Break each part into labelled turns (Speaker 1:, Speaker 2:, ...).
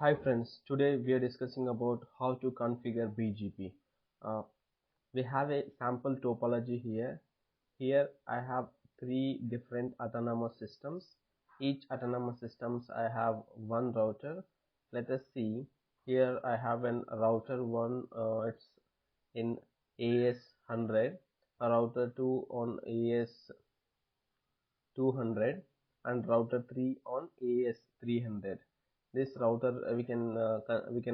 Speaker 1: Hi friends, today we are discussing about how to configure BGP. Uh, we have a sample topology here. Here I have three different autonomous systems. Each autonomous systems I have one router. Let us see. Here I have an router one. It's in AS 100, a router 2 on AS 200 and router 3 on AS 300. This router we can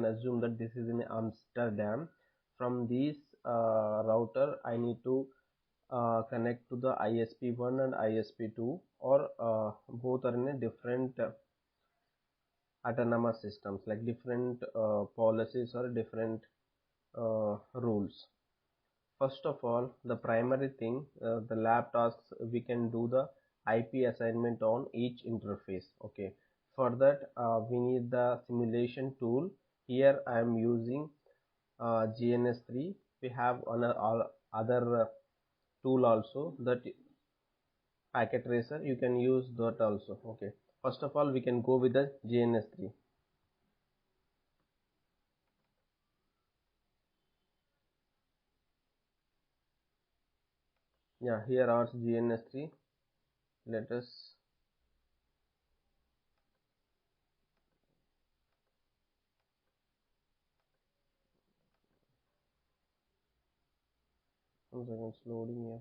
Speaker 1: assume that this is in Amsterdam. From this router I need to connect to the ISP1 and ISP2, or both are in a different autonomous systems, like different policies or different rules. First of all, the primary thing, the lab tasks, we can do the IP assignment on each interface. Okay. For that, we need the simulation tool. Here I am using GNS3. We have another other tool also, that packet tracer. You can use that also. Okay. First of all, we can go with the GNS3. Yeah, here are GNS3. Let us 1 second loading here.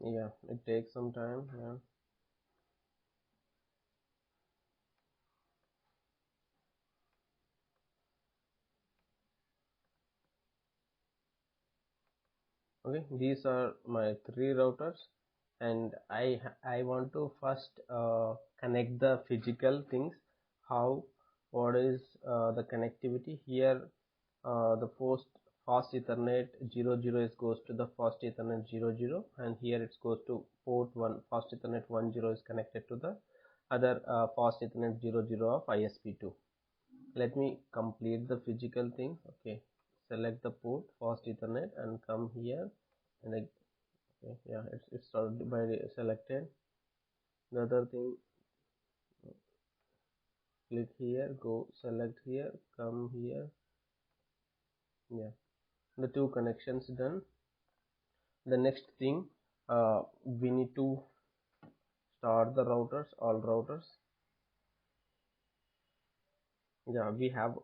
Speaker 1: Yeah, it takes some time. Yeah. Okay, these are my three routers, and I want to first connect the physical things. How, what is the connectivity here? The fast ethernet 00 is goes to the fast ethernet 00, and here it goes to port 1. Fast ethernet 10 is connected to the other fast ethernet 00 of ISP2. Let me complete the physical thing. Okay, select the port fast ethernet and come here, and okay, yeah, it's already by selected. The other thing, click here, go select here, come here. Yeah, the two connections done. The next thing, we need to start the routers, all routers. Yeah, we have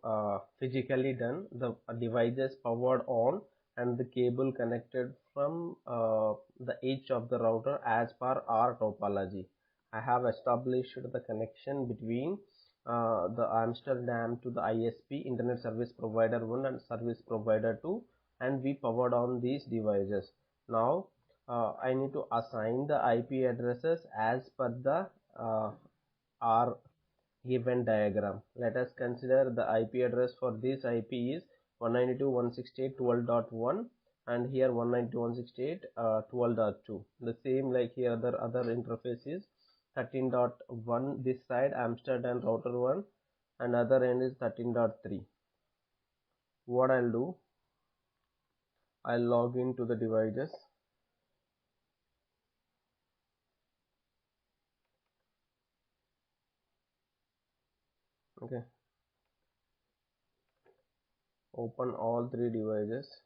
Speaker 1: physically done the devices powered on and the cable connected from the edge of the router as per our topology. I have established the connection between the Amsterdam to the ISP, Internet Service Provider 1 and Service Provider 2, and we powered on these devices. Now I need to assign the IP addresses as per the our given diagram. Let us consider the IP address for this IP is 192.168.12.1, and here 192.168.12.2. The same like here other interface is 13.1, this side Amsterdam router 1, and other end is 13.3. What I'll do, I'll log into the devices. Okay, open all three devices.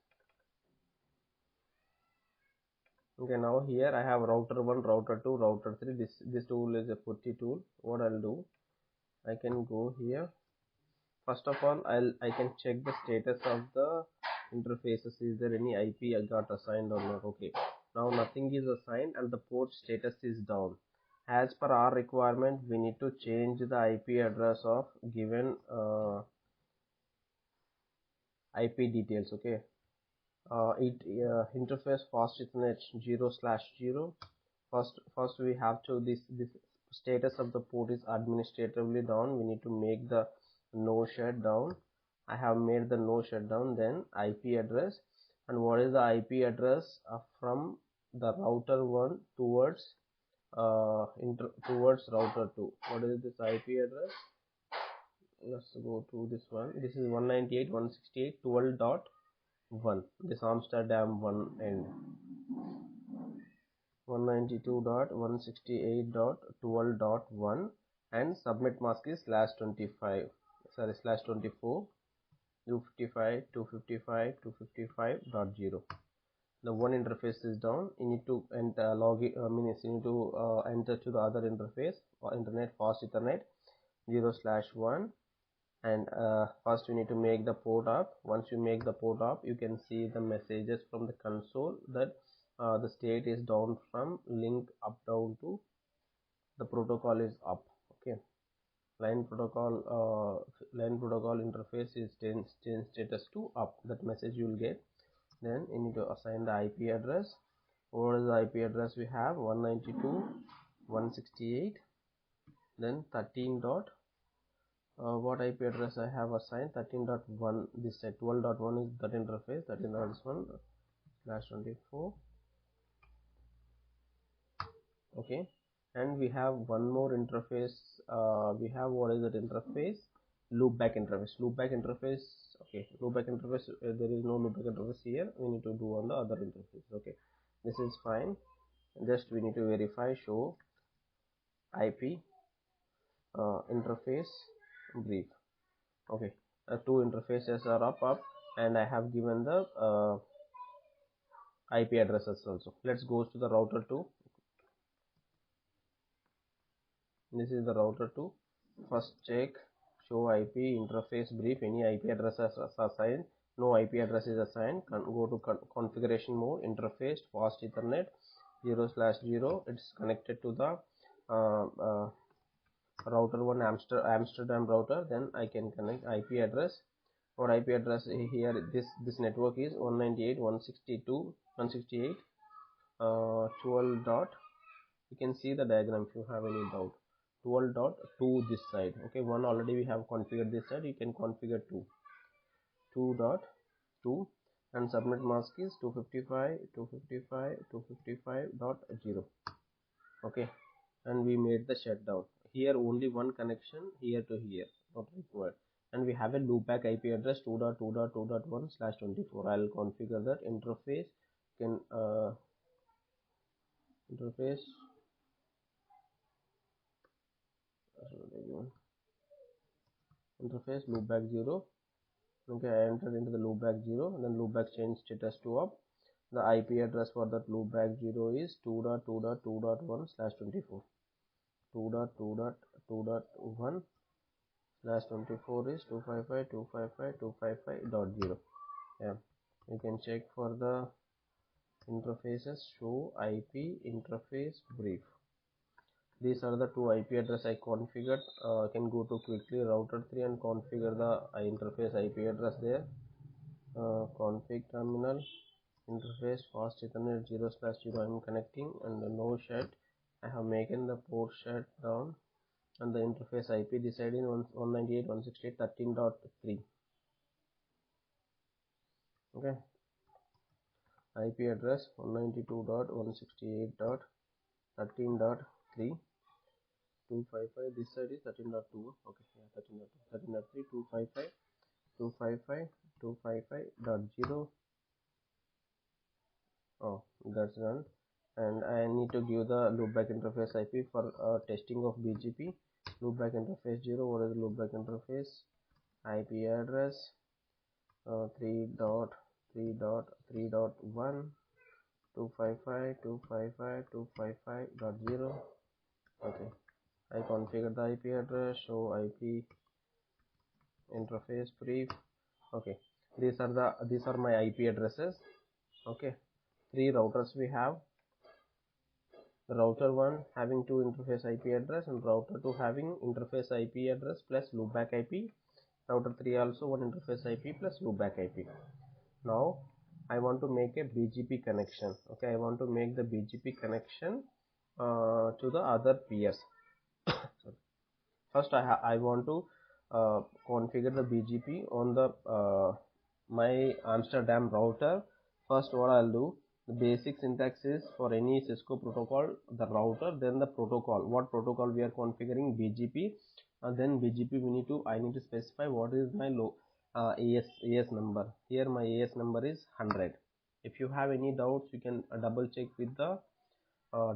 Speaker 1: Okay, now here I have router 1, router 2, router 3. This tool is a putty tool. What I'll do, I can go here. First of all, I can check the status of the interfaces. Is there any IP I got assigned or not? Okay, now nothing is assigned and the port status is down. As per our requirement, we need to change the IP address of given IP details. Okay, it interface fast ethernet 0/0. First we have to this status of the port is administratively down, we need to make the no shutdown. I have made the no shutdown. Then IP address, and what is the IP address from the router 1 towards towards router 2? What is this IP address? Let's go to this one. This is 198.168.12.1. This Amsterdam one end. 192.168.12.1 and subnet mask is /25, sorry, /24, 255, 255, 255.0. The one interface is down. You need to enter log in, you need to enter to the other interface or internet fast ethernet 0/1, and first you need to make the port up. Once you make the port up, you can see the messages from the console that the state is down from link up down to the protocol is up. Okay, line protocol interface is change status to up. That message you will get. Then you need to assign the IP address. What is the IP address we have? 192.168, then 13 dot what IP address I have assigned? 13.1. This set 12.1 is that interface. 13.1/24. Okay, and we have one more interface. We have, what is that interface? Loopback interface. Loopback interface. Okay, loopback interface. There is no loopback interface here. We need to do on the other interface. Okay, this is fine. Just we need to verify show IP interface brief. Okay, two interfaces are up, and I have given the IP addresses also. Let's go to the router 2. This is the router 2. First check show IP interface brief. Any IP addresses are assigned? No IP address is assigned. Go to configuration mode, interface fast ethernet 0/0. It's connected to the router 1 Amsterdam router. Then I can connect IP address. Or IP address here, this network is 198.168 12 dot. You can see the diagram if you have any doubt. 12.2 this side. Okay, one already we have configured this side. You can configure 2.2, and subnet mask is 255 255 255.0. okay, and we made the shutdown. Here only one connection, here to here, not required. And we have a loopback IP address 2.2.2.1/24. I'll configure that. Interface can interface loopback 0. Okay, I entered into the loopback 0, and then loopback change status to up. The IP address for that loopback 0 is 2.2.2.1/24. 2.2.2.1/24 is 255.255.255.0. Yeah, you can check for the interfaces. Show IP interface brief. These are the two IP address I configured. I can go to quickly router 3 and configure the interface IP address there. Config terminal, interface fast ethernet 0/0. I am connecting, and the no shut. I have making the port shut down, and the interface IP decided in 198.168.13.3. okay, IP address 192.168.13.3 255. This side is 13.2. okay, yeah, 13.2, 13.3, 255 255 255.0. oh, that's done. And I need to give the loopback interface IP for testing of BGP. Loopback interface 0. What is the loopback interface? IP address 3.3.3.1 255 255 255.0. okay, I configure the IP address. Show IP interface brief. okay, these are my IP addresses. okay, 3 routers we have. The router 1 having 2 interface IP address, and router 2 having interface IP address plus loopback IP. Router 3 also 1 interface IP plus loopback IP. Now I want to make a BGP connection. okay, I want to make the BGP connection to the other peers. First I want to configure the BGP on the my Amsterdam router. First what I'll do, the basic syntax is for any Cisco protocol, the router, then the protocol, what protocol we are configuring, BGP, and then BGP I need to specify what is my AS number. Here my AS number is 100. If you have any doubts, you can double check with the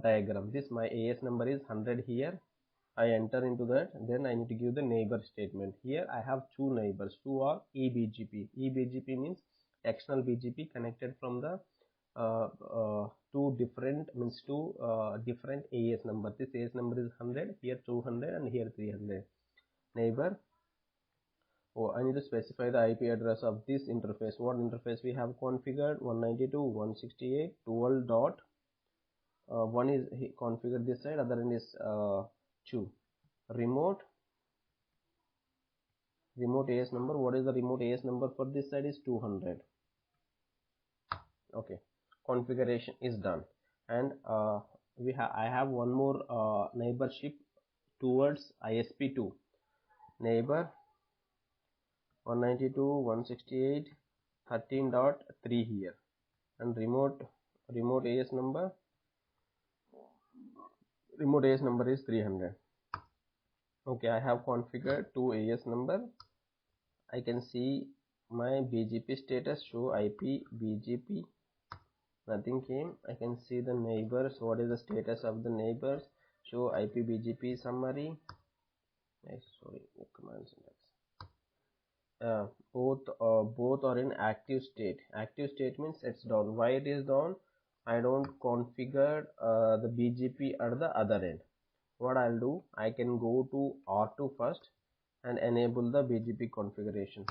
Speaker 1: diagram. This my AS number is 100 here. I enter into that, then I need to give the neighbor statement. Here I have two neighbors, two are eBGP. eBGP means external BGP connected from the two different AS number. This AS number is 100, here 200 and here 300. Neighbor. Oh, I need to specify the IP address of this interface. What interface we have configured? 192.168.12 dot. One is configured this side, other end is 2. Remote AS number. What is the remote AS number for this side? Is 200. Okay, configuration is done, and I have one more neighborship towards ISP2. Neighbor 192.168.13.3 here, and remote AS number is 300. Okay, I have configured two AS number. I can see my BGP status, show IP BGP, nothing came. I can see the neighbors, what is the status of the neighbors, show IP BGP summary. Sorry, command syntax. Both are in active state. Active state means it's down. Why it is down? I don't configure the BGP at the other end. What I'll do, I can go to R2 first and enable the BGP configuration.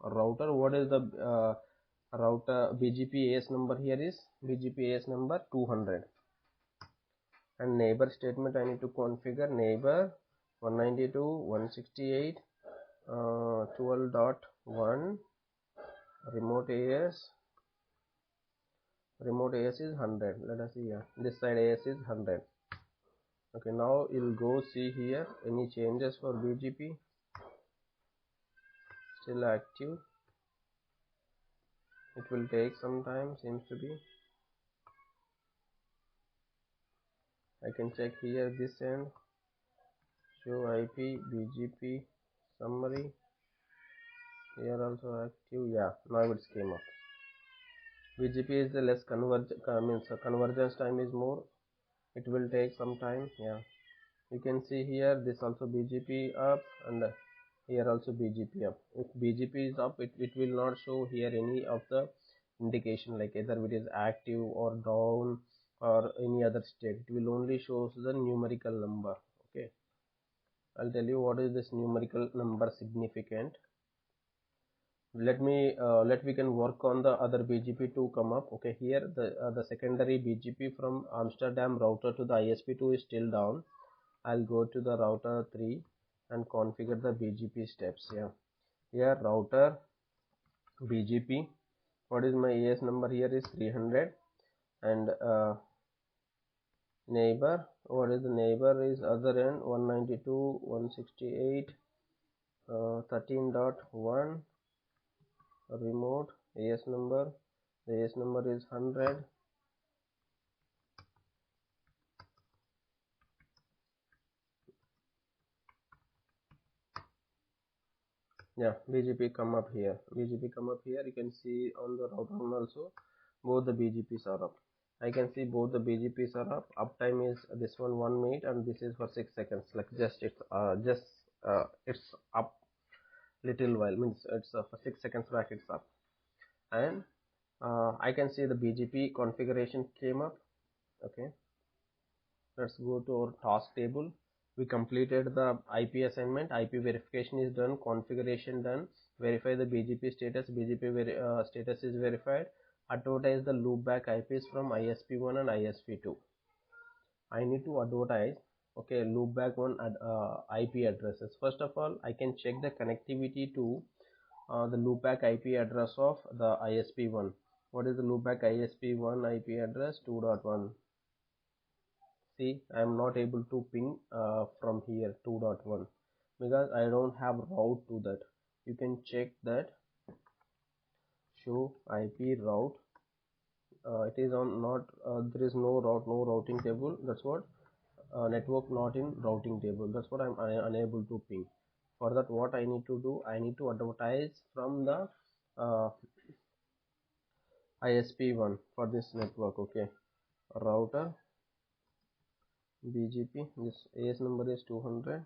Speaker 1: Router, what is the router BGP AS number? Here is BGP AS number 200. And neighbor statement, I need to configure neighbor 192.168.12.1. remote AS is 100. Let us see here, this side AS is 100. Okay, now you'll go see here any changes for BGP. Still active. It will take some time, seems to be. I can check here this end, show IP BGP summary. Here also active. Yeah, now it's came up. BGP is the less convergence time is more. It will take some time. Yeah, you can see here this also BGP up, and here also BGP up. If BGP is up, it will not show here any of the indication, like either it is active or down or any other state. It will only show the numerical number. Okay, I'll tell you what is this numerical number significant. Let we can work on the other BGP to come up. Okay, here the secondary BGP from Amsterdam router to the ISP2 is still down. I'll go to the router 3 and configure the BGP steps. Yeah, here router BGP, what is my AS number? Here is 300. And neighbor, what is the neighbor is other end 192.168.13.1. remote AS number, the AS number is 100. Yeah, BGP come up here. You can see on the router one also both the BGPs are up. I can see both the BGPs are up. Uptime is this one 1 minute and this is for 6 seconds. Like it's up little while, means it's for 6 seconds back it's up. And I can see the BGP configuration came up. Okay, let's go to our task table. We completed the IP assignment, IP verification is done, configuration done, verify the BGP status, status is verified, advertise the loopback IPs from ISP1 and ISP2. I need to advertise, okay, loopback one IP addresses. First of all, I can check the connectivity to the loopback IP address of the ISP1. What is the loopback ISP1 IP address? 2.1 see I am not able to ping from here 2.1 because I don't have route to that. You can check that show IP route. It is on not there is no route, no routing table. That's what network not in routing table. That's what I'm unable to ping. For that, what I need to do, I need to advertise from the uh, ISP1 for this network. Okay, router BGP. This AS number is 200.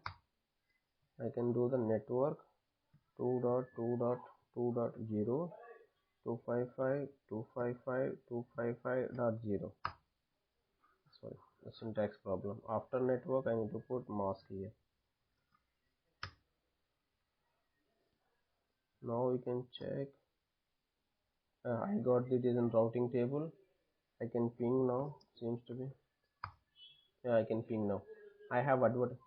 Speaker 1: I can do the network 2.2.2.0 255.255.255.0. Sorry, the syntax problem. After network, I need to put mask here. Now we can check. I got it is in routing table. I can ping now. Seems to be. Yeah, I can ping now. I have advertised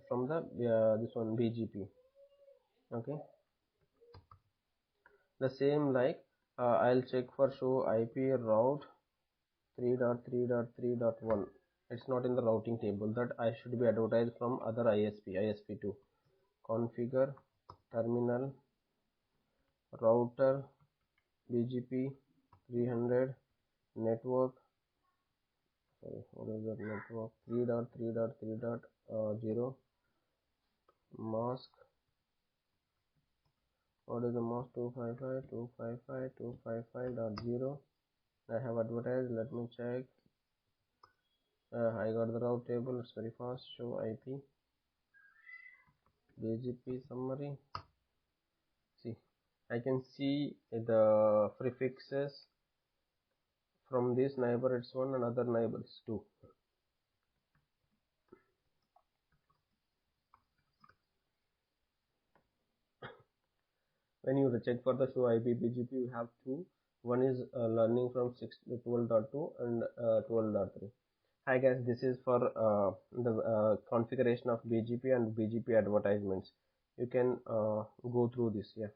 Speaker 1: from the this one BGP. Okay, the same like I'll check for show IP route 3.3.3.1. It's not in the routing table. That I should be advertised from other ISP2. Configure terminal router BGP 300 network. Sorry, what is that network? 3.3.3.0 mask. What is the mask? 255.255.255.0. I have advertised. Let me check. I got the route table. It's very fast. Show IP BGP summary. See, I can see the prefixes from this neighbor. It's one, and other neighbors two. When you check for the show IP BGP, you have two. One is learning from 12.2 and 12.3. Hi guys, this is for the configuration of BGP and BGP advertisements. You can go through this. Yeah.